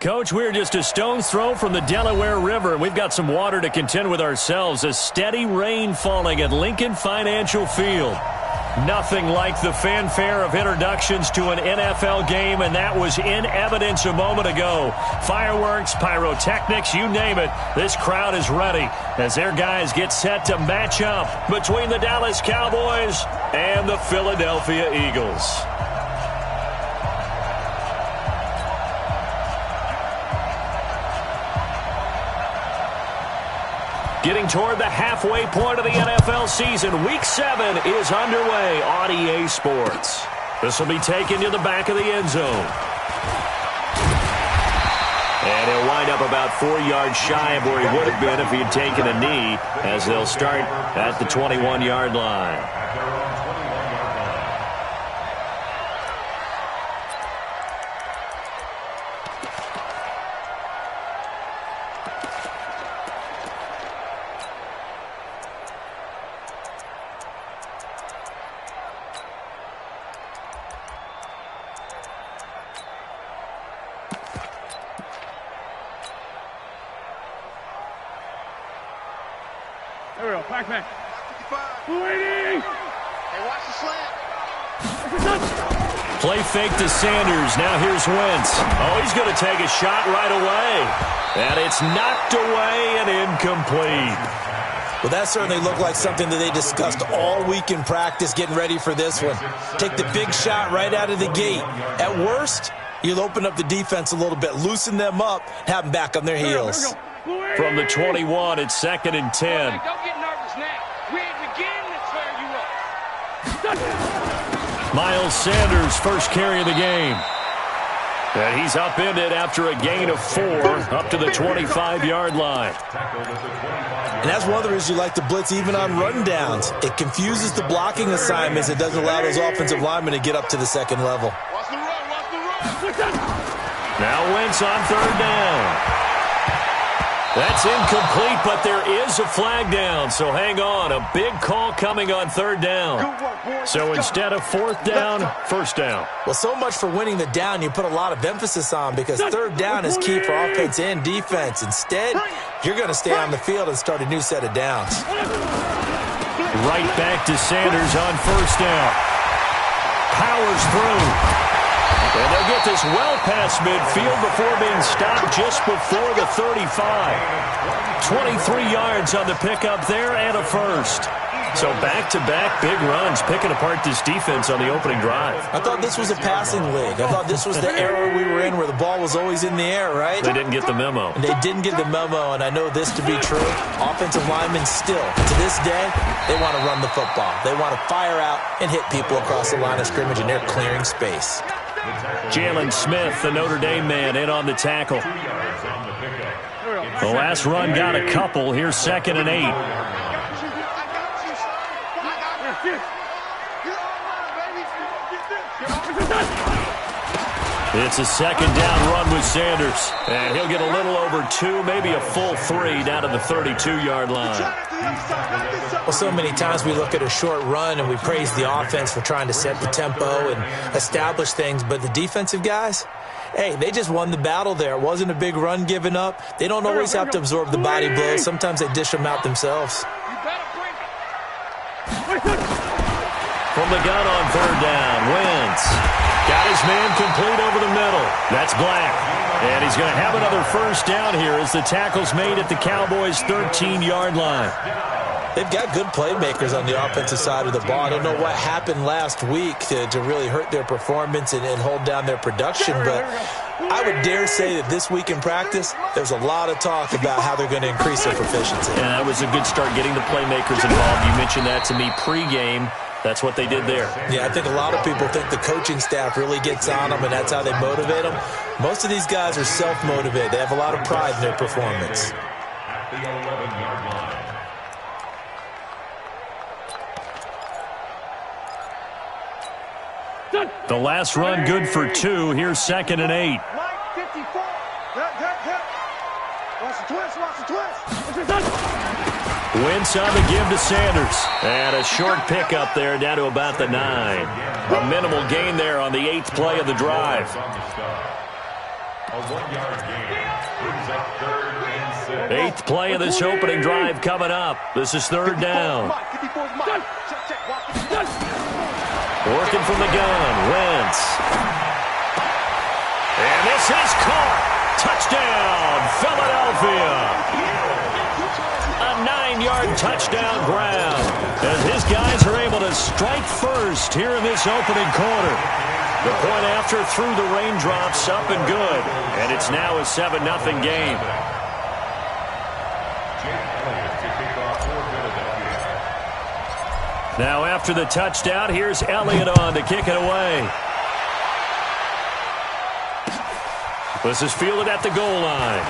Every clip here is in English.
Coach, we're just a stone's throw from the Delaware River, and we've got some water to contend with ourselves. A steady rain falling at Lincoln Financial Field. Nothing like the fanfare of introductions to an NFL game, and that was in evidence a moment ago. Fireworks, pyrotechnics, you name it. This crowd is ready as their guys get set to match up between the Dallas Cowboys and the Philadelphia Eagles. Getting toward the halfway point of the NFL season, Week 7 is underway on EA Sports. This will be taken to the back of the end zone. And he'll wind up about 4 yards shy of where he would have been if he had taken a knee, as they'll start at the 21-yard line. There we go. Back. Waiting. Hey, watch the slant. Play fake to Sanders. Now here's Wentz. Oh, he's going to take a shot right away. And it's knocked away and incomplete. Well, that certainly looked like something that they discussed all week in practice getting ready for this one. Take the big shot right out of the gate. At worst, you'll open up the defense a little bit, loosen them up, have them back on their heels. From the 21, it's 2nd and 10. Don't get nervous now. We're at the beginning to tear you up. Miles Sanders, first carry of the game. And he's upended after a gain of 4 up to the 25-yard line. And that's one of the reasons you like to blitz even on rundowns. It confuses the blocking assignments. It doesn't allow those offensive linemen to get up to the second level. Watch the run. Now Wentz on 3rd down. That's incomplete, but there is a flag down, so hang on. A big call coming on 3rd down. So instead of 4th down, 1st down. Well, so much for winning the down you put a lot of emphasis on, because 3rd down is key for offense and defense. Instead, you're going to stay on the field and start a new set of downs. Right back to Sanders on 1st down. Powers through. And they'll get this well past midfield before being stopped just before the 35. 23 yards on the pickup there and a first. So back-to-back big runs, picking apart this defense on the opening drive. I thought this was a passing league. I thought this was the era we were in where the ball was always in the air, right? They didn't get the memo. And they didn't get the memo, and I know this to be true. Offensive linemen still, to this day, they want to run the football. They want to fire out and hit people across the line of scrimmage, and they're clearing space. Jalen Smith, the Notre Dame man, in on the tackle. The last run got a couple. Here's 2nd and 8. It's a 2nd down run with Sanders. And he'll get a little over 2, maybe a full 3 down to the 32-yard line. Well, so many times we look at a short run and we praise the offense for trying to set the tempo and establish things, but the defensive guys, hey, they just won the battle there. It wasn't a big run given up. They don't always have to absorb the body blows. Sometimes they dish them out themselves. From the gun on 3rd down, Wentz got his man complete over the middle. That's Black. And he's going to have another 1st down here as the tackle's made at the Cowboys' 13-yard line. They've got good playmakers on the offensive side of the ball. I don't know what happened last week to really hurt their performance and hold down their production, but I would dare say that this week in practice, there's a lot of talk about how they're going to increase their proficiency. And that was a good start getting the playmakers involved. You mentioned that to me pregame. That's what they did there. Yeah, I think a lot of people think the coaching staff really gets on them, and that's how they motivate them. Most of these guys are self-motivated. They have a lot of pride in their performance. The last run good for 2. Here's 2nd and 8. Wentz on the give to Sanders. And a short pickup there down to about the 9. A minimal gain there on the 8th play of the drive. A 1-yard gain. Brings up 3rd and 6. 8th play of this opening drive coming up. This is 3rd down. Working from the gun, Wentz. And this is caught. Touchdown, Philadelphia. A 9-yard touchdown grab as his guys are able to strike first here in this opening quarter. The point after through the raindrops, up and good. And it's now a 7-0 game. Now after the touchdown, here's Elliott on to kick it away. This is fielded at the goal line.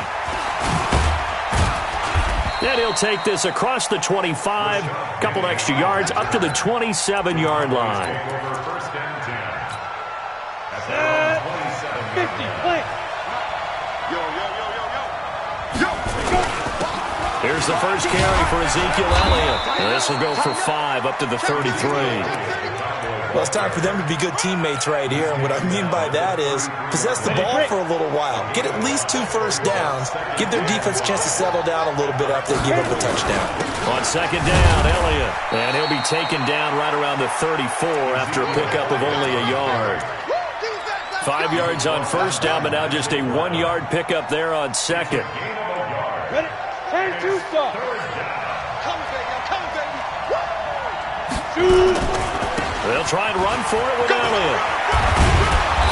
And he'll take this across the 25, a couple extra yards, up to the 27-yard line. 50, play. Here's the first carry for Ezekiel Elliott. This will go for 5 up to the 33. Well, it's time for them to be good teammates right here. And what I mean by that is possess the ball for a little while. Get at least 2 first downs. Give their defense a chance to settle down a little bit after they give up a touchdown. On 2nd down, Elliott. And he'll be taken down right around the 34 after a pickup of only a yard. 5 yards on 1st down, but now just a 1-yard pickup there on 2nd. Ready? Turn to stop. They'll try and run for it with Elliott.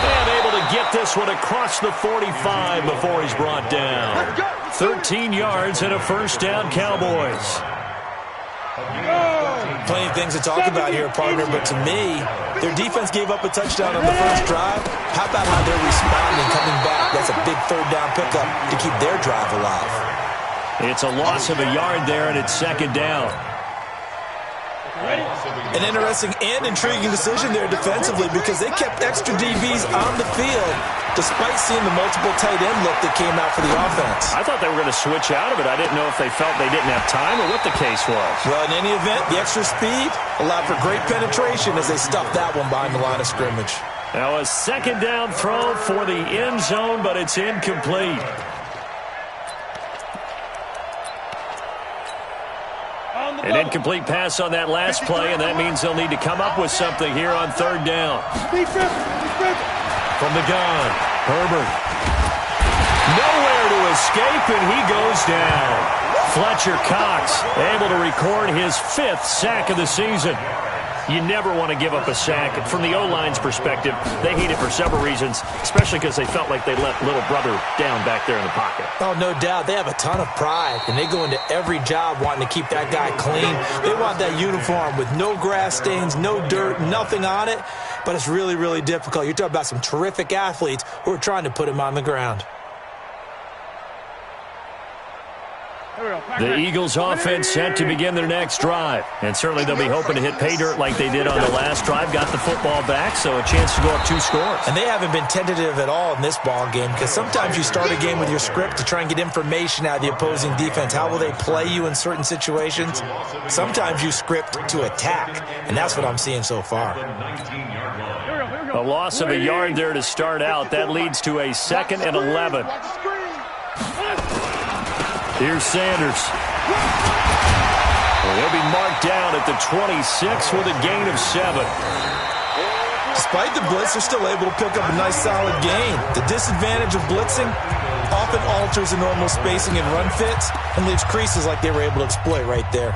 And able to get this one across the 45 before he's brought down. 13 yards and a 1st down, Cowboys. Plenty of things to talk about here, partner, but to me, their defense gave up a touchdown on the first drive. How about how they're responding, coming back? That's a big 3rd down pickup to keep their drive alive. It's a loss of a yard there, and it's 2nd down. An interesting and intriguing decision there defensively because they kept extra DBs on the field despite seeing the multiple tight end look that came out for the offense. I thought they were going to switch out of it. I didn't know if they felt they didn't have time or what the case was. Well, in any event, the extra speed allowed for great penetration as they stuffed that one behind the line of scrimmage. Now a 2nd down throw for the end zone, but it's incomplete. An incomplete pass on that last play, and that means they'll need to come up with something here on 3rd down. From the gun, Herbert. Nowhere to escape, and he goes down. Fletcher Cox able to record his 5th sack of the season. You never want to give up a sack. From the O-line's perspective, they hate it for several reasons, especially because they felt like they let little brother down back there in the pocket. Oh, no doubt. They have a ton of pride, and they go into every job wanting to keep that guy clean. They want that uniform with no grass stains, no dirt, nothing on it, but it's really, really difficult. You're talking about some terrific athletes who are trying to put him on the ground. The Eagles offense set to begin their next drive. And certainly they'll be hoping to hit pay dirt like they did on the last drive. Got the football back, so a chance to go up 2 scores. And they haven't been tentative at all in this ball game because sometimes you start a game with your script to try and get information out of the opposing defense. How will they play you in certain situations? Sometimes you script to attack, and that's what I'm seeing so far. A loss of a yard there to start out. That leads to a 2nd and 11. Here's Sanders. He'll be marked down at the 26 with a gain of 7. Despite the blitz, they're still able to pick up a nice solid gain. The disadvantage of blitzing often alters the normal spacing and run fits and leaves creases like they were able to exploit right there.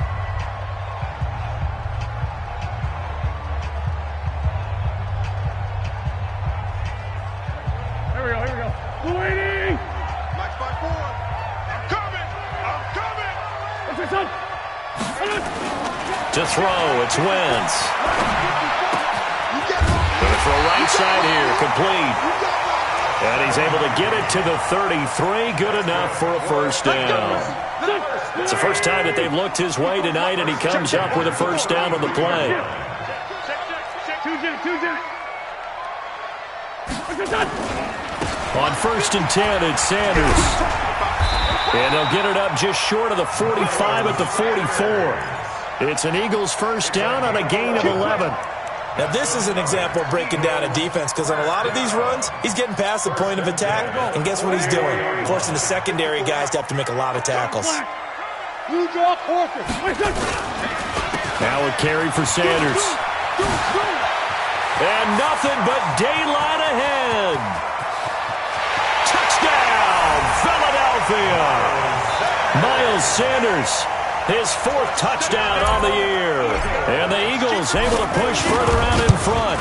Here we go. Waiting! To throw, it's Wentz. Going to throw right side here, complete. And he's able to get it to the 33, good enough for a 1st down. It's the first time that they've looked his way tonight, and he comes up with a 1st down on the play. On 1st and 10, it's Sanders. And they'll get it up just short of the 45 at the 44. It's an Eagles 1st down on a gain of 11. Now, this is an example of breaking down a defense because on a lot of these runs, he's getting past the point of attack, and guess what he's doing? Forcing the secondary guys to have to make a lot of tackles. Now a carry for Sanders. And nothing but daylight ahead. Touchdown, Philadelphia! Miles Sanders, his 4th touchdown on the year. And the Eagles able to push further out in front.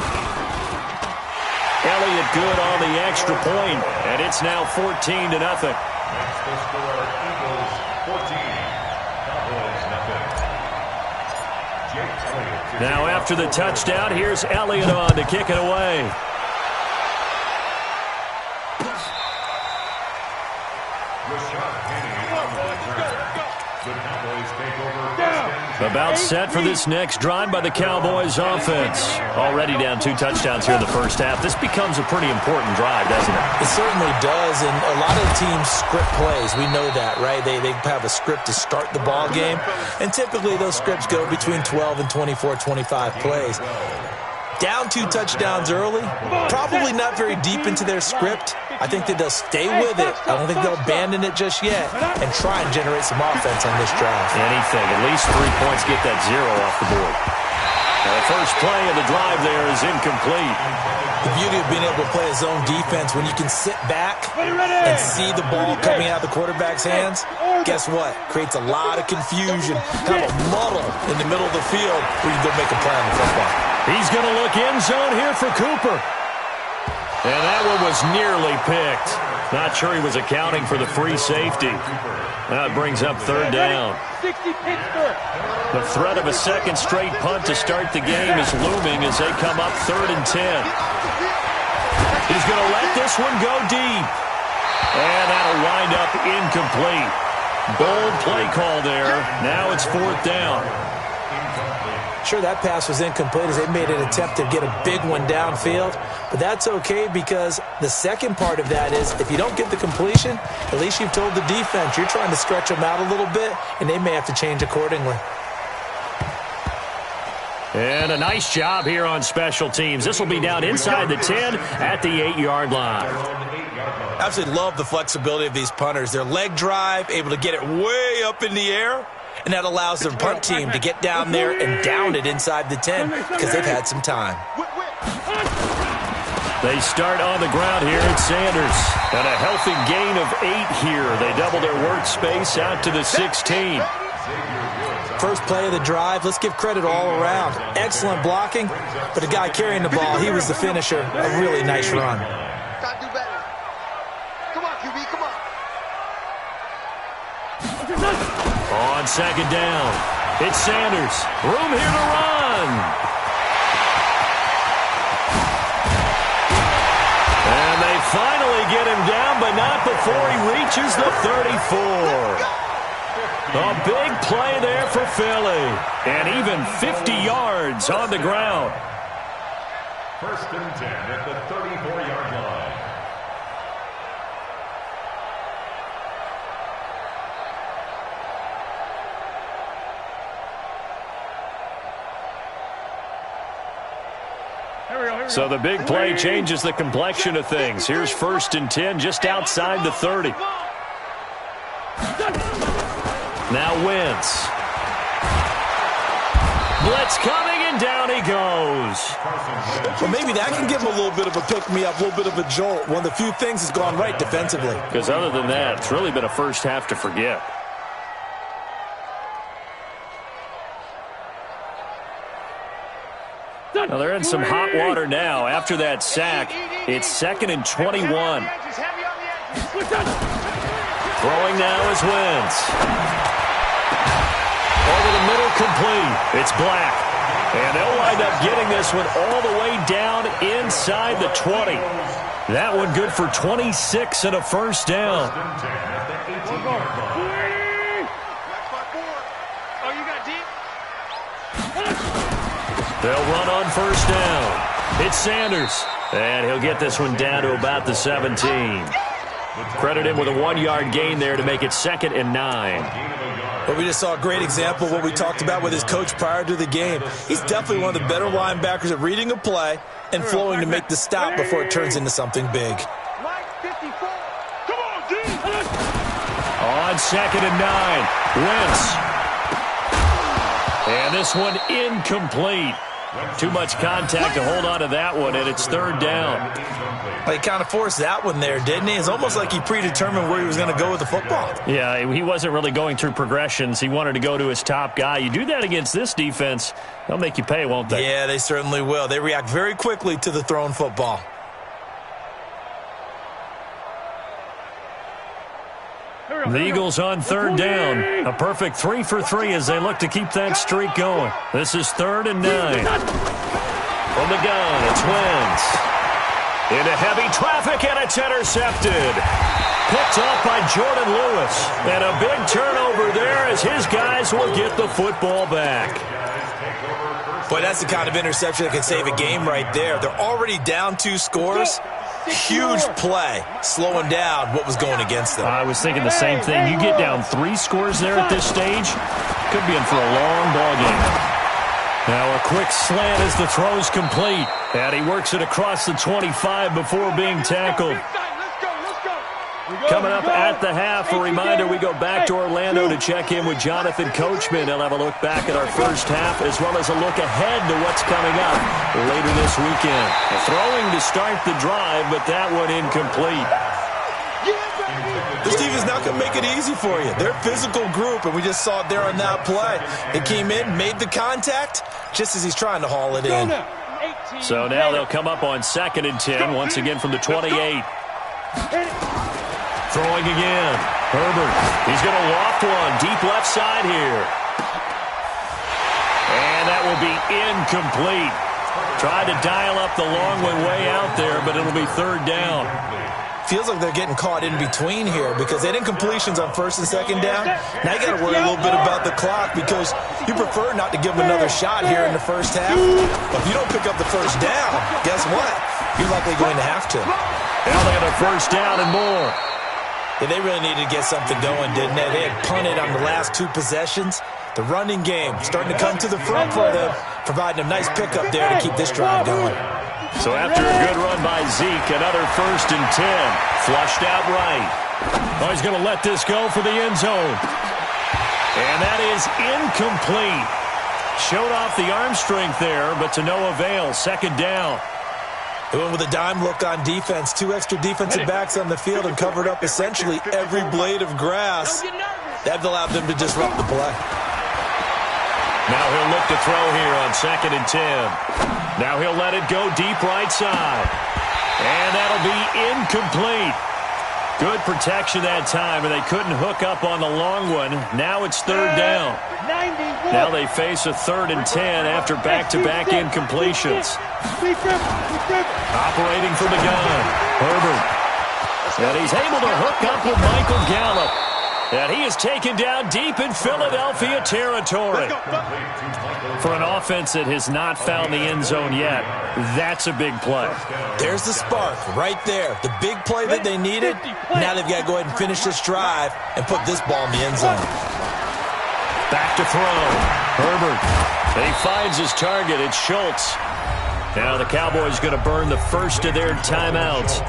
Elliott good on the extra point, and it's now 14-0. That's the score. Eagles 14, Cowboys nothing. Jake Elliott. Now after the touchdown, here's Elliott on to kick it away. About set for this next drive by the Cowboys offense. Already down 2 touchdowns here in the first half. This becomes a pretty important drive, doesn't it? It certainly does, and a lot of teams script plays. We know that, right? They have a script to start the ball game, and typically those scripts go between 12 and 24, 25 plays. Down 2 touchdowns early, probably not very deep into their script. I think that they'll stay with it. I don't think they'll abandon it just yet and try and generate some offense on this drive. Anything, at least 3 points, get that 0 off the board. Now the first play of the drive there is incomplete. The beauty of being able to play a zone defense when you can sit back and see the ball coming out of the quarterback's hands, guess what? Creates a lot of confusion, kind of a muddle in the middle of the field where you can go make a play on the football. He's going to look end zone here for Cooper. And that one was nearly picked. Not sure he was accounting for the free safety. Now it brings up 3rd down. The threat of a second straight punt to start the game is looming as they come up 3rd and 10. He's going to let this one go deep. And that'll wind up incomplete. Bold play call there. Now it's 4th down. Sure, that pass was incomplete as they made an attempt to get a big one downfield, but that's okay because the second part of that is if you don't get the completion, at least you've told the defense you're trying to stretch them out a little bit, and they may have to change accordingly. And a nice job here on special teams. This will be down inside the 10 at the 8-yard line. Absolutely love the flexibility of these punters. Their leg drive, able to get it way up in the air, and that allows their punt team to get down there and down it inside the 10 because they've had some time. They start on the ground here at Sanders. And a healthy gain of 8 here. They double their workspace out to the 16. First play of the drive, let's give credit all around. Excellent blocking, but the guy carrying the ball, he was the finisher. A really nice run. Gotta do better. Come on, QB, come on. On 2nd down, it's Sanders. Room here to run. And they finally get him down, but not before he reaches the 34. A big play there for Philly. And even 50 yards on the ground. 1st and 10 at the 34-yard line. So the big play changes the complexion of things. Here's 1st and 10 just outside the 30. Now Wentz. Blitz coming, and down he goes. Well, maybe that can give him a little bit of a pick-me-up, a little bit of a jolt. One of the few things that's gone right defensively. Because other than that, it's really been a first half to forget. Now they're in some hot water now. After that sack, it's 2nd and 21. Throwing now is Wentz. Over the middle, complete. It's Black. And they'll wind up getting this one all the way down inside the 20. That one good for 26 and a 1st down. They'll run on 1st down. It's Sanders. And he'll get this one down to about the 17. Credit him with a 1-yard gain there to make it 2nd and 9. But we just saw a great example of what we talked about with his coach prior to the game. He's definitely one of the better linebackers at reading a play and flowing to make the stop before it turns into something big. On 2nd and 9, Wentz. And this one incomplete. Too much contact to hold on to that one, and it's 3rd down. He kind of forced that one there, didn't he? It's almost like he predetermined where he was going to go with the football. Yeah, he wasn't really going through progressions. He wanted to go to his top guy. You do that against this defense, they'll make you pay, won't they? Yeah, they certainly will. They react very quickly to the thrown football. The Eagles on 3rd down. A perfect 3 for 3 as they look to keep that streak going. This is 3rd and 9. From the gun, it's Wentz. Into heavy traffic, and it's intercepted. Picked off by Jordan Lewis. And a big turnover there as his guys will get the football back. Boy, that's the kind of interception that can save a game right there. They're already down 2 scores. Huge play, slowing down what was going against them. I was thinking the same thing. You get down 3 scores there at this stage, could be in for a long ball game. Now a quick slant as the throw's complete. And he works it across the 25 before being tackled. Coming up at the half, a reminder, we go back to Orlando to check in with Jonathan Coachman. He'll have a look back at our first half as well as a look ahead to what's coming up later this weekend. Throwing to start the drive, but that one incomplete. This team is not going to make it easy for you. They're a physical group, and we just saw it there on that play. It came in, made the contact, just as he's trying to haul it in. So now they'll come up on 2nd and 10, once again from the 28. Throwing again. Herbert. He's going to loft one. Deep left side here. And that will be incomplete. Tried to dial up the long one way out there, but it'll be 3rd down. Feels like they're getting caught in between here because they didn't completions on 1st and 2nd down. Now you got to worry a little bit about the clock because you prefer not to give them another shot here in the first half. But if you don't pick up the first down, guess what? You're likely going to have to. Now they got a 1st down and more. Yeah, they really needed to get something going, didn't they? They had punted on the last 2 possessions. The running game starting to come to the front for them, providing a nice pickup there to keep this drive going. So after a good run by Zeke, another 1st and 10. Flushed out right. Oh, he's going to let this go for the end zone. And that is incomplete. Showed off the arm strength there, but to no avail. 2nd down. They went with a dime look on defense. 2 extra defensive backs on the field and covered up essentially every blade of grass. That allowed them to disrupt the play. Now he'll look to throw here on 2nd and 10. Now he'll let it go deep right side. And that'll be incomplete. Good protection that time, and they couldn't hook up on the long one. Now it's 3rd down. Now they face a 3rd and 10 after back-to-back incompletions. Operating from the gun, Herbert. And he's able to hook up with Michael Gallup. And he is taken down deep in Philadelphia territory. For an offense that has not found the end zone yet, that's a big play. There's the spark right there. The big play that they needed. Now they've got to go ahead and finish this drive and put this ball in the end zone. Back to throw. Herbert. And he finds his target. It's Schultz. Now the Cowboys going to burn the first of their timeouts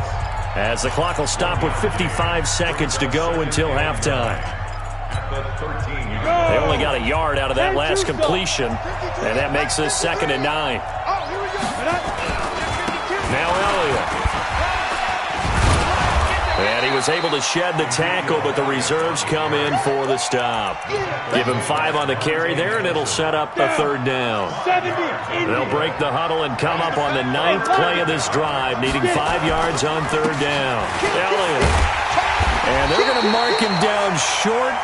as the clock will stop with 55 seconds to go until halftime. They only got a yard out of that last completion, and that makes this 2nd and 9. Now Elliott. And he was able to shed the tackle, but the reserves come in for the stop. Give him 5 on the carry there, and it'll set up a 3rd down. They'll break the huddle and come up on the 9th play of this drive, needing 5 yards on 3rd down. Elliott. And they're going to mark him down short,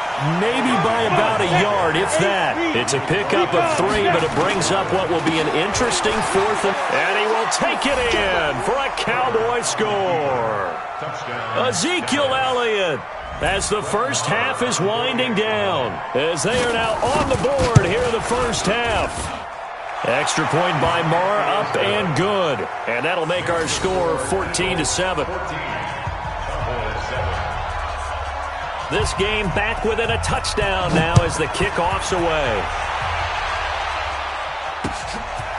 maybe by about a yard, if that. It's a pickup of 3, but it brings up what will be an interesting 4th. And he will take it in for a Cowboy score. Ezekiel Elliott, as the first half is winding down, as they are now on the board here in the first half. Extra point by Marr, up and good. And that'll make our score 14-7. This game back within a touchdown now as the kickoff's away.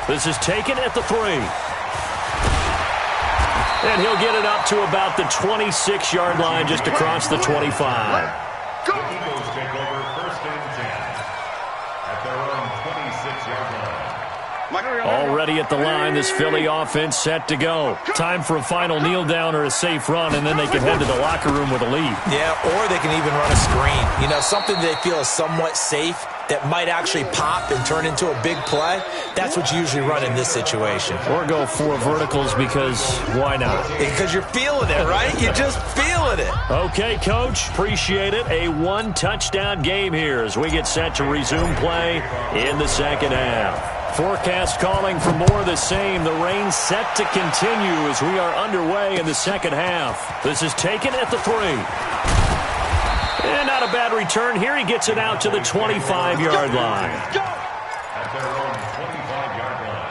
This is taken at the 3. And he'll get it up to about the 26-yard line just across the 25. The Eagles take over 1st and 10 at their own 26-yard line. Already at the line, this Philly offense set to go. Time for a final kneel down or a safe run, and then they can head to the locker room with a lead. Yeah, or they can even run a screen. You know, something they feel is somewhat safe that might actually pop and turn into a big play. That's what you usually run in this situation. Or go 4 verticals because why not? Because you're feeling it, right? You're just feeling it. Okay, Coach. Appreciate it. A 1-touchdown game here as we get set to resume play in the second half. Forecast calling for more of the same. The rain set to continue as we are underway in the second half. This is taken at the 3. And not a bad return here. He gets it out to the 25-yard line. At their own 25-yard line.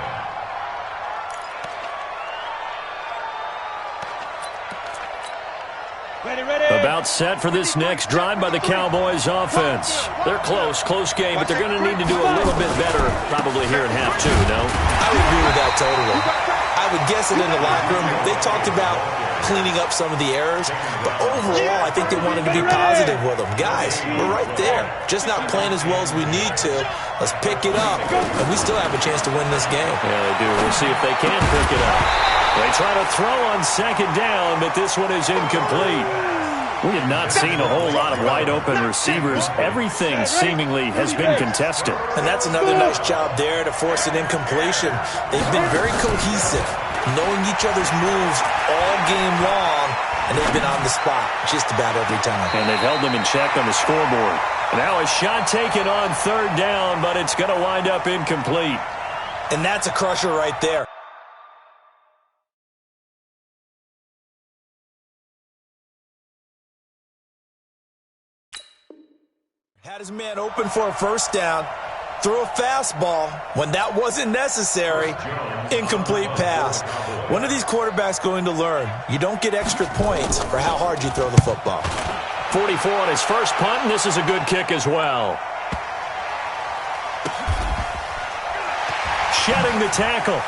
About set for this next drive by the Cowboys offense. They're close game, but they're going to need to do a little bit better probably here in half 2, no? I would agree with that totally. I would guess it in the locker room. They talked about cleaning up some of the errors, but overall, I think they wanted to be positive with them. Guys, we're right there. Just not playing as well as we need to. Let's pick it up, and we still have a chance to win this game. Yeah, they do. We'll see if they can pick it up. They try to throw on second down, but this one is incomplete. We have not seen a whole lot of wide-open receivers. Everything seemingly has been contested. And that's another nice job there to force an incompletion. They've been very cohesive, knowing each other's moves all game long, and they've been on the spot just about every time. And they've held them in check on the scoreboard. Now a shot taken on 3rd down, but it's going to wind up incomplete. And that's a crusher right there. Had his man open for a 1st down, threw a fastball when that wasn't necessary, incomplete pass. When are these quarterbacks going to learn? You don't get extra points for how hard you throw the football. 44 on his first punt, and this is a good kick as well. Shedding the tackle.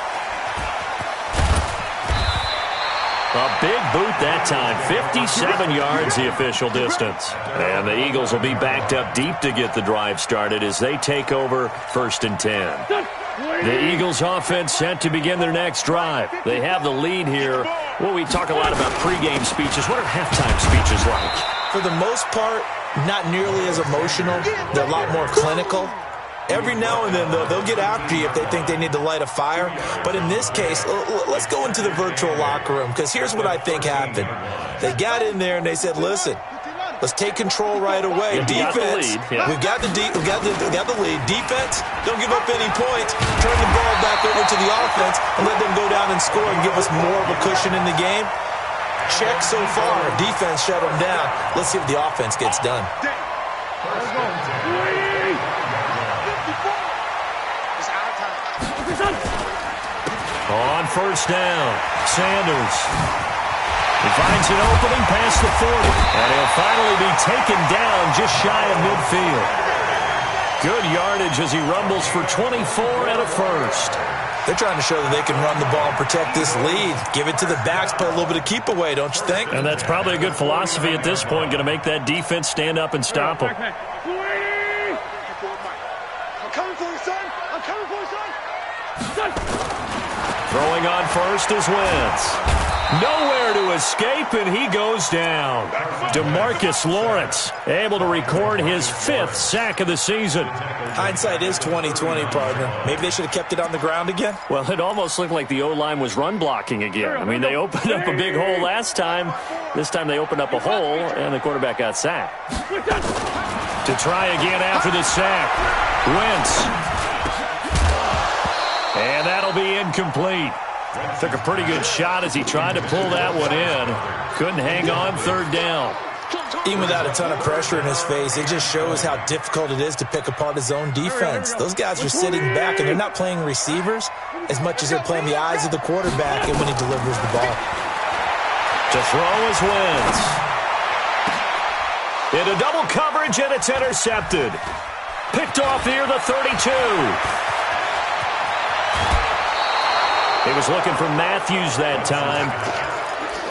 A big boot that time. 57 yards the official distance. And the Eagles will be backed up deep to get the drive started as they take over 1st and 10. The Eagles offense set to begin their next drive. They have the lead here. Well, we talk a lot about pregame speeches. What are halftime speeches like? For the most part, not nearly as emotional. They're a lot more clinical. Every now and then, they'll get after you if they think they need to light a fire. But in this case, let's go into the virtual locker room, because here's what I think happened. They got in there and they said, listen, let's take control right away. Defense, we've got the lead. Defense, don't give up any points. Turn the ball back over to the offense and let them go down and score and give us more of a cushion in the game. Check so far. Defense shut them down. Let's see if the offense gets done. On 1st down, Sanders. He finds an opening past the 40, and he'll finally be taken down just shy of midfield. Good yardage as he rumbles for 24 and a first. They're trying to show that they can run the ball and protect this lead. Give it to the backs, play a little bit of keep away, don't you think? And that's probably a good philosophy at this point, going to make that defense stand up and stop them. I'm coming for you, son. I'm coming for you, son. Throwing on first is Wentz. Nowhere to escape, and he goes down. DeMarcus Lawrence able to record his 5th sack of the season. Hindsight is 20/20, partner. Maybe they should have kept it on the ground again. Well, it almost looked like the O-line was run blocking again. I mean, they opened up a big hole last time. This time they opened up a hole, and the quarterback got sacked. To try again after the sack, Wentz. And that'll be incomplete. Took a pretty good shot as he tried to pull that one in. Couldn't hang on 3rd down. Even without a ton of pressure in his face, it just shows how difficult it is to pick apart his own defense. Those guys are sitting back, and they're not playing receivers as much as they're playing the eyes of the quarterback and when he delivers the ball. To throw is Wentz. Into double coverage, and it's intercepted. Picked off near the 32. He was looking for Matthews that time.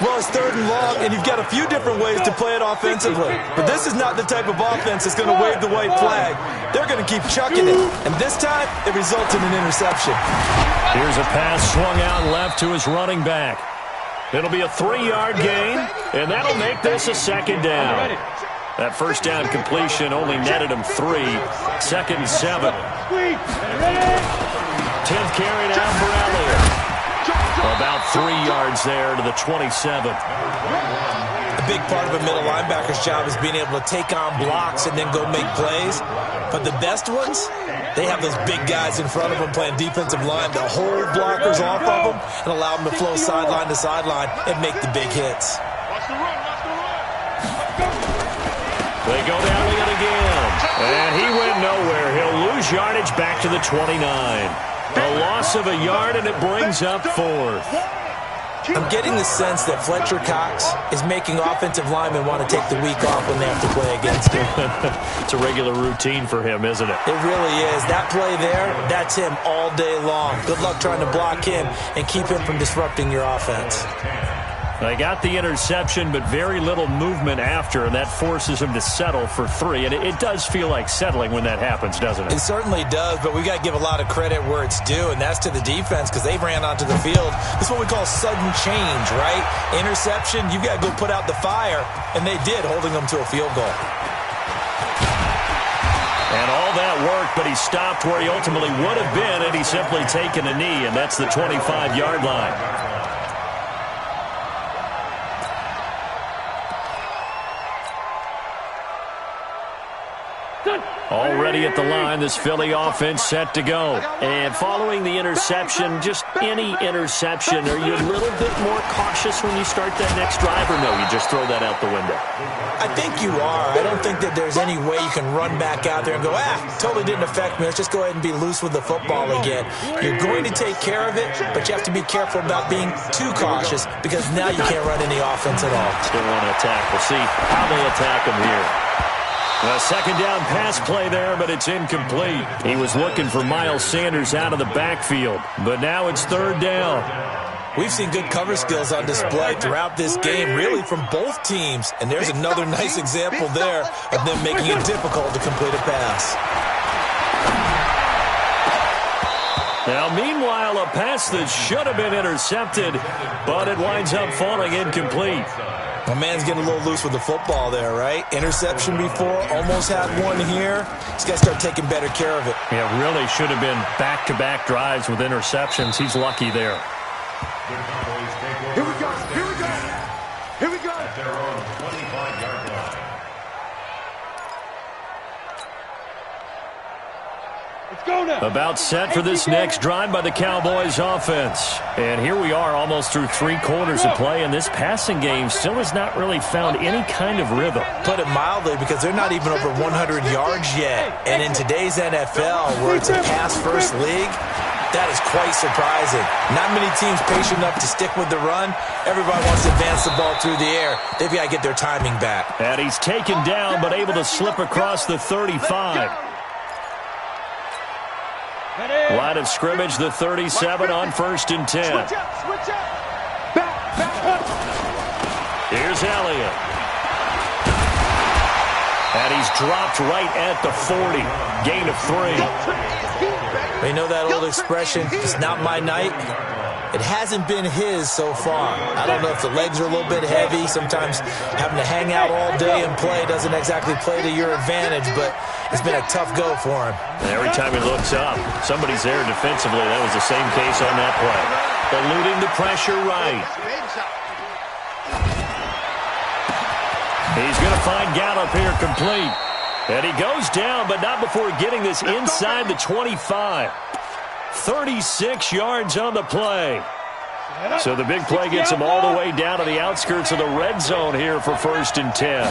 Well, it's 3rd and long, and you've got a few different ways to play it offensively. But this is not the type of offense that's going to wave the white flag. They're going to keep chucking it. And this time, it results in an interception. Here's a pass swung out left to his running back. It'll be a 3-yard gain, and that'll make this a 2nd down. That 1st down completion only netted him 3. 2nd and 7. 10th carry now for Elliott. About 3 yards there to the 27. A big part of a middle linebacker's job is being able to take on blocks and then go make plays. But the best ones, they have those big guys in front of them playing defensive line to hold blockers off of them and allow them to flow sideline to sideline and make the big hits. They go to Elliott again. And he went nowhere. He'll lose yardage back to the 29. A loss of a yard, and it brings up 4th. I'm getting the sense that Fletcher Cox is making offensive linemen want to take the week off when they have to play against him. It's a regular routine for him, isn't it? It really is. That play there, that's him all day long. Good luck trying to block him and keep him from disrupting your offense. They got the interception, but very little movement after, and that forces him to settle for 3. And it does feel like settling when that happens, doesn't it? It certainly does, but we got to give a lot of credit where it's due, and that's to the defense because they ran onto the field. This is what we call sudden change, right? Interception, you got to go put out the fire, and they did, holding them to a field goal. And all that worked, but he stopped where he ultimately would have been had he simply taken a knee, and that's the 25-yard line. Already at the line, this Philly offense set to go. And following the interception, just any interception, are you a little bit more cautious when you start that next drive, or no, you just throw that out the window? I think you are. I don't think that there's any way you can run back out there and go, totally didn't affect me. Let's just go ahead and be loose with the football again. You're going to take care of it, but you have to be careful about being too cautious because now you can't run any offense at all. Still want to attack. We'll see how they attack him here. A 2nd down pass play there, but it's incomplete. He was looking for Miles Sanders out of the backfield, but now it's 3rd down. We've seen good cover skills on display throughout this game, really from both teams. And there's another nice example there of them making it difficult to complete a pass. Now, meanwhile, a pass that should have been intercepted, but it winds up falling incomplete. My man's getting a little loose with the football there, right? Interception before, almost had one here. He's got to start taking better care of it. Yeah, really should have been back-to-back drives with interceptions. He's lucky there. Here we go. Here we go. Here we go. At their own 25-yard line. Let's go now. About set for this next drive by the Cowboys offense. And here we are almost through 3 quarters of play, and this passing game still has not really found any kind of rhythm. Put it mildly, because they're not even over 100 yards yet. And in today's NFL, where it's a pass-first league, that is quite surprising. Not many teams patient enough to stick with the run. Everybody wants to advance the ball through the air. They've got to get their timing back. And he's taken down, but able to slip across the 35. Line of scrimmage, the 37 on 1st and 10. Switch up, switch up. Back up. Here's Elliott. And he's dropped right at the 40. Gain of 3. You know that old expression, it's not my night? It hasn't been his so far. I don't know if the legs are a little bit heavy. Sometimes having to hang out all day and play doesn't exactly play to your advantage, but it's been a tough go for him. Every time he looks up, somebody's there defensively. That was the same case on that play. Eluding the pressure right. He's going to find Gallup here complete. And he goes down, but not before getting this inside the 25. 36 yards on the play. So the big play gets him all the way down to the outskirts of the red zone here for 1st and 10.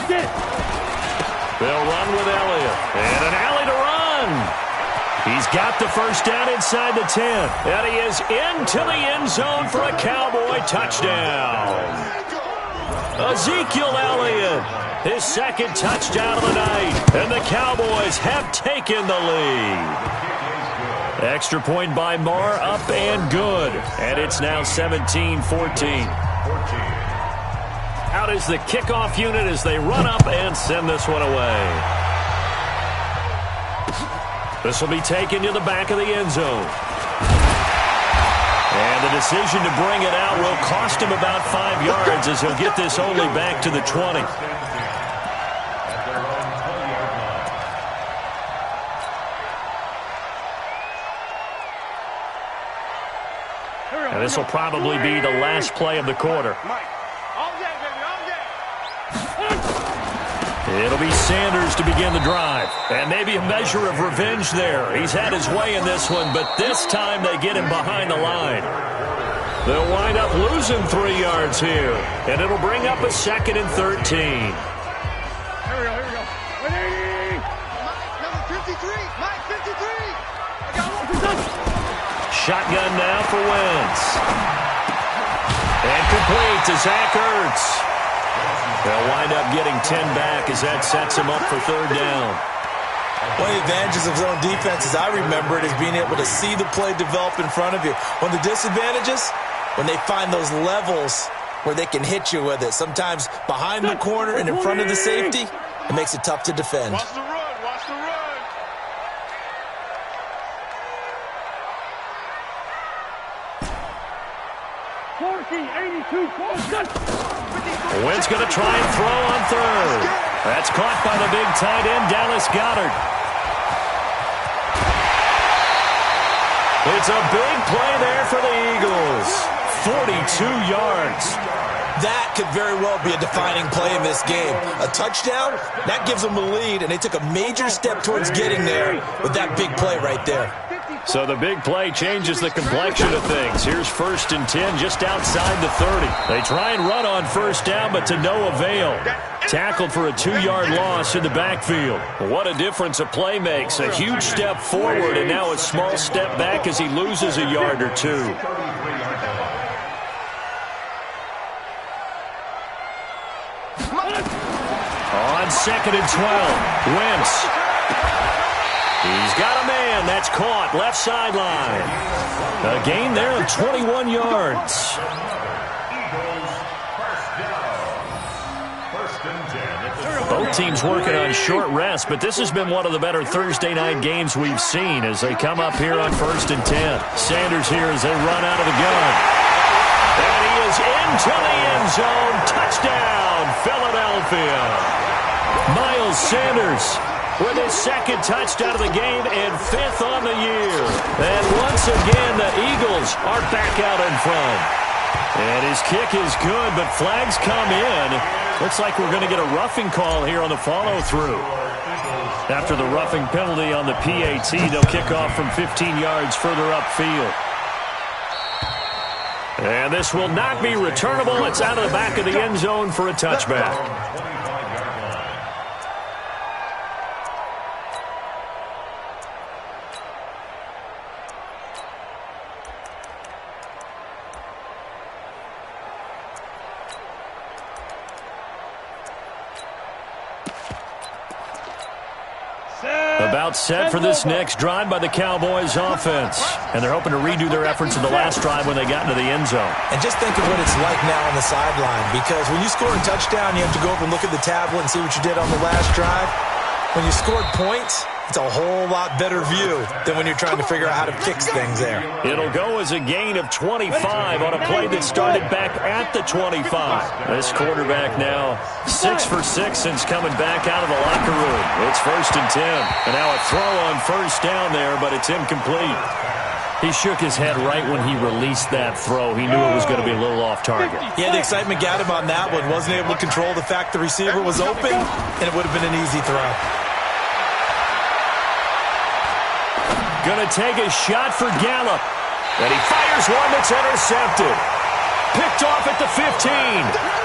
They'll run with Elliott. And an alley to run. He's got the 1st down inside the 10. And he is into the end zone for a Cowboy touchdown. Ezekiel Elliott, his second touchdown of the night, and the Cowboys have taken the lead. Extra point by Marr, up and good. And it's now 17-14. Out is the kickoff unit as they run up and send this one away. This will be taken to the back of the end zone. And the decision to bring it out will cost him about 5 yards as he'll get this only back to the 20. And this will probably be the last play of the quarter. It'll be Sanders to begin the drive. And maybe a measure of revenge there. He's had his way in this one, but this time they get him behind the line. They'll wind up losing 3 yards here. And it'll bring up a 2nd and 13. Here we go. Mike, number 53. Mike, 53. I got one. Shotgun now for Wentz. And complete to Zach Ertz. They'll wind up getting 10 back as that sets him up for 3rd down. One of the advantages of zone defense, as I remember it, is being able to see the play develop in front of you. One of the disadvantages, when they find those levels where they can hit you with it. Sometimes behind the corner and in front of the safety, it makes it tough to defend. Watch the run. Watch the run. Wentz going to try and throw on 3rd. That's caught by the big tight end, Dallas Goedert. It's a big play there for the Eagles. 42 yards. That could very well be a defining play in this game. A touchdown, that gives them a lead, and they took a major step towards getting there with that big play right there. So the big play changes the complexion of things. Here's 1st and 10 just outside the 30. They try and run on 1st down, but to no avail. Tackled for a 2-yard loss in the backfield. What a difference a play makes. A huge step forward and now a small step back as he loses a yard or 2. On 2nd and 12, Wentz. He's got a man. That's caught. Left sideline. A gain there of 21 yards. Both teams working on short rest, but this has been one of the better Thursday night games we've seen as they come up here on 1st and 10. Sanders here as they run out of the gun. And he is into the end zone. Touchdown, Philadelphia. Miles Sanders with his 2nd touchdown of the game and 5th on the year. And once again, the Eagles are back out in front. And his kick is good, but flags come in. Looks like we're going to get a roughing call here on the follow-through. After the roughing penalty on the PAT, they'll kick off from 15 yards further upfield. And this will not be returnable. It's out of the back of the end zone for a touchback. About set for this next drive by the Cowboys offense. And they're hoping to redo their efforts in the last drive when they got into the end zone. And just think of what it's like now on the sideline, because when you score a touchdown, you have to go over and look at the tablet and see what you did on the last drive. When you scored points, it's a whole lot better view than when you're trying to figure out how to fix things there. It'll go as a gain of 25 on a play that started back at the 25. This quarterback now 6 for 6 since coming back out of the locker room. It's 1st and 10. And now a throw on 1st down there, but it's incomplete. He shook his head right when he released that throw. He knew it was going to be a little off target. Yeah, the excitement got him on that one. Wasn't able to control the fact the receiver was open, and it would have been an easy throw. Going to take a shot for Gallup. And he fires one that's intercepted. Picked off at the 15.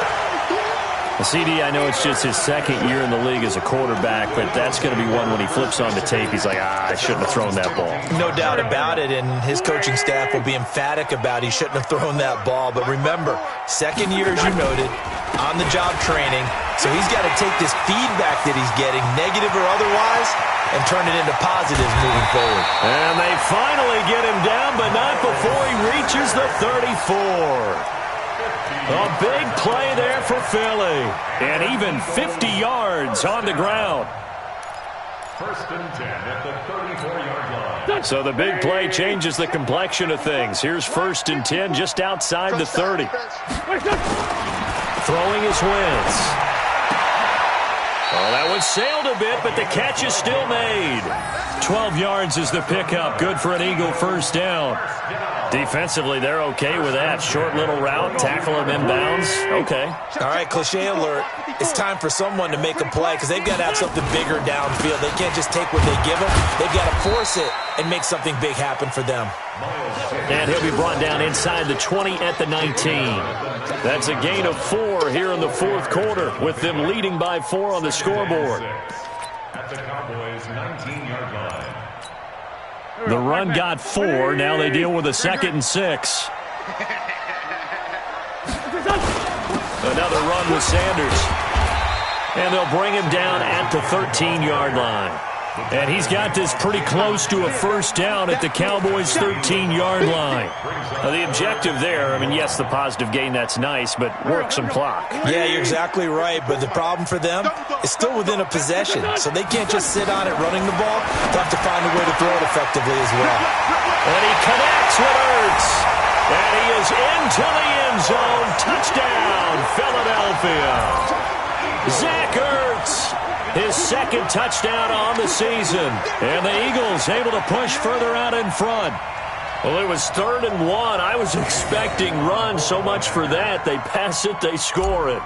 CD, I know it's just his 2nd year in the league as a quarterback, but that's going to be one when he flips on the tape. He's like, I shouldn't have thrown that ball. No doubt about it, and his coaching staff will be emphatic about he shouldn't have thrown that ball. But remember, 2nd year, as you noted, on-the-job training, so he's got to take this feedback that he's getting, negative or otherwise, and turn it into positives moving forward. And they finally get him down, but not before he reaches the 34. A big play there for Philly. And even 50 yards on the ground. First and 10 at the 34-yard line. So the big play changes the complexion of things. Here's first and 10 just outside the 30. Throwing his Wentz. Oh, that one sailed a bit, but the catch is still made. 12 yards is the pickup. Good for an Eagle first down. Defensively, they're okay with that. Short little route, tackle him inbounds. Okay. All right, cliche alert. It's time for someone to make a play because they've got to have something bigger downfield. They can't just take what they give them. They've got to force it and make something big happen for them. And he'll be brought down inside the 20 at the 19. That's a gain of 4 here in the fourth quarter with them leading by 4 on the scoreboard. At the Cowboys' 19-yard line. The run got 4. Now they deal with a 2nd and 6. Another run with Sanders. And they'll bring him down at the 13-yard line. And he's got this pretty close to a first down at the Cowboys' 13-yard line. Now, the objective there, I mean, yes, the positive gain, that's nice, but work some clock. Yeah, you're exactly right, but the problem for them is still within a possession, so they can't just sit on it running the ball. They'll have to find a way to throw it effectively as well. And he connects with Ertz. And he is into the end zone. Touchdown, Philadelphia. Zach Ertz. His 2nd touchdown on the season. And the Eagles able to push further out in front. Well, it was 3rd and 1. I was expecting run. So much for that. They pass it, they score it.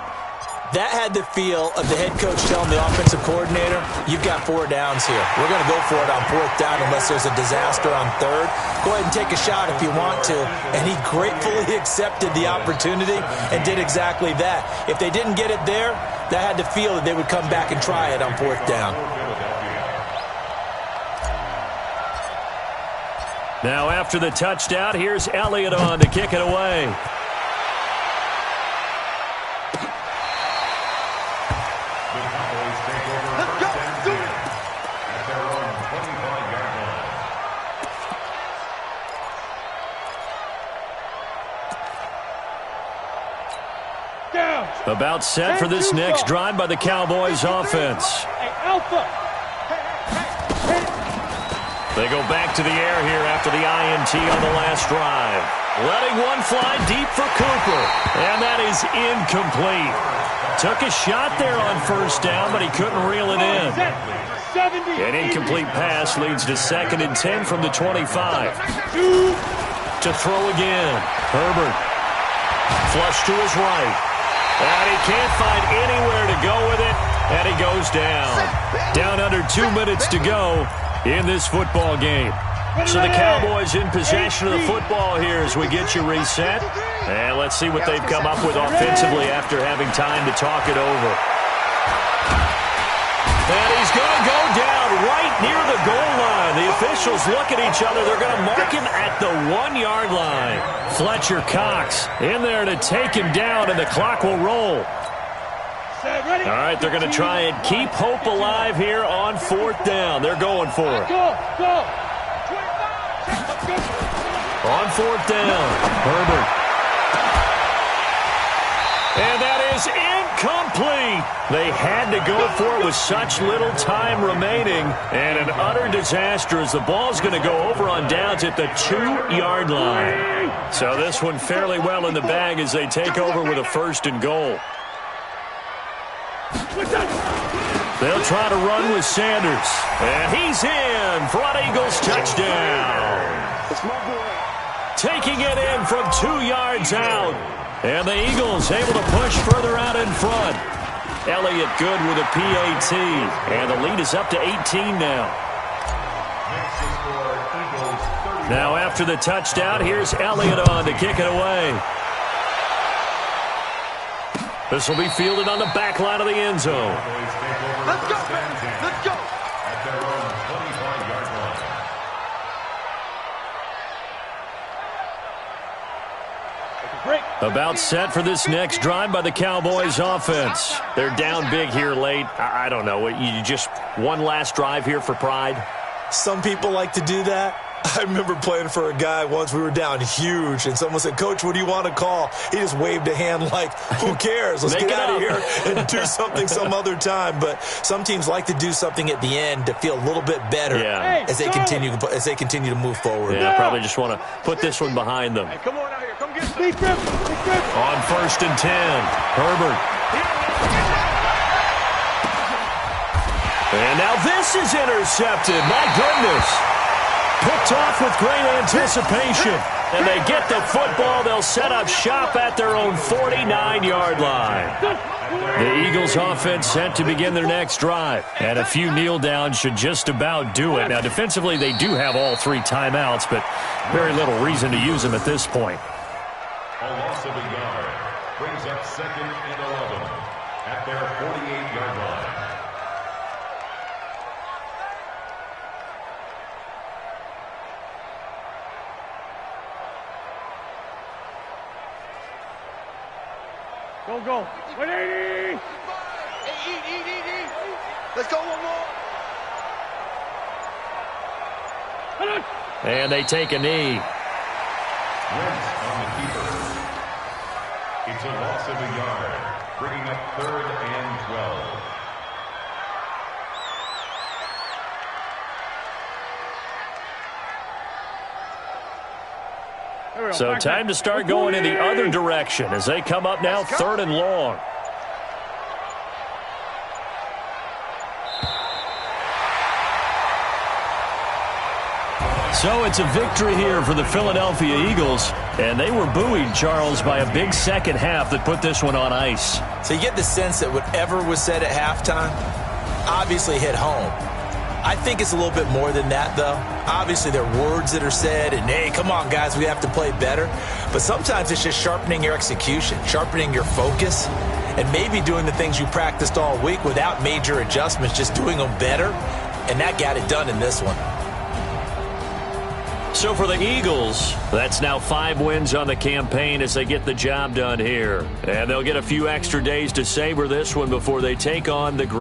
That had the feel of the head coach telling the offensive coordinator, you've got 4 downs here. We're going to go for it on 4th down unless there's a disaster on 3rd. Go ahead and take a shot if you want to. And he gratefully accepted the opportunity and did exactly that. If they didn't get it there, that had the feel that they would come back and try it on 4th down. Now after the touchdown, here's Elliott on to kick it away. About set for this next drive by the Cowboys offense. They go back to the air here after the INT on the last drive. Letting one fly deep for Cooper. And that is incomplete. Took a shot there on first down, but he couldn't reel it in. An incomplete pass leads to 2nd and 10 from the 25. To throw again. Herbert. Flush to his right. And he can't find anywhere to go with it, and he goes down. Down under 2 minutes to go in this football game. So the Cowboys in possession of the football here as we get you reset. And let's see what they've come up with offensively after having time to talk it over. And he's going to go down right near the goal line. The officials look at each other. They're going to mark him at the 1-yard line. Fletcher Cox in there to take him down, and the clock will roll. All right, they're going to try and keep hope alive here on 4th down. They're going for it. On 4th down, Herbert. And that is incomplete. They had to go for it with such little time remaining. And an utter disaster as the ball's going to go over on downs at the 2-yard line. So this one fairly well in the bag as they take over with a 1st and goal. They'll try to run with Sanders. And he's in. Front Eagles touchdown. Taking it in from 2 yards out. And the Eagles able to push further out in front. Elliott good with a PAT. And the lead is up to 18 now. Now after the touchdown, here's Elliott on to kick it away. This will be fielded on the back line of the end zone. Let's go, let's go. At their own 25-yard line. About set for this next drive by the Cowboys offense. They're down big here late. I don't know. You just one last drive here for pride? Some people like to do that. I remember playing for a guy once. We were down huge, and someone said, "Coach, what do you want to call?" He just waved a hand like, who cares? Let's get out of here and do something some other time. But some teams like to do something at the end to feel a little bit better as they continue to move forward. Yeah, probably just want to put this one behind them. Hey, come on out here. Come get some. On 1st and 10, Herbert. And now this is intercepted. My goodness. Picked off with great anticipation. And they get the football. They'll set up shop at their own 49-yard line. The Eagles offense set to begin their next drive. And a few kneel downs should just about do it. Now, defensively, they do have all 3 timeouts, but very little reason to use them at this point. A loss of a yard brings up 2nd and 11 at their 48-yard line. Go. 180. Hey, eat. Let's go one more. And they take a knee. Wentz on the keeper. It's a loss of a yard, bringing up 3rd and 12. So time to start going in the other direction as they come up now 3rd and long. So it's a victory here for the Philadelphia Eagles. And they were buoyed, Charles, by a big second half that put this one on ice. So you get the sense that whatever was said at halftime obviously hit home. I think it's a little bit more than that, though. Obviously, there are words that are said, and, hey, come on, guys, we have to play better. But sometimes it's just sharpening your execution, sharpening your focus, and maybe doing the things you practiced all week without major adjustments, just doing them better. And that got it done in this one. So for the Eagles, that's now 5 wins on the campaign as they get the job done here. And they'll get a few extra days to savor this one before they take on the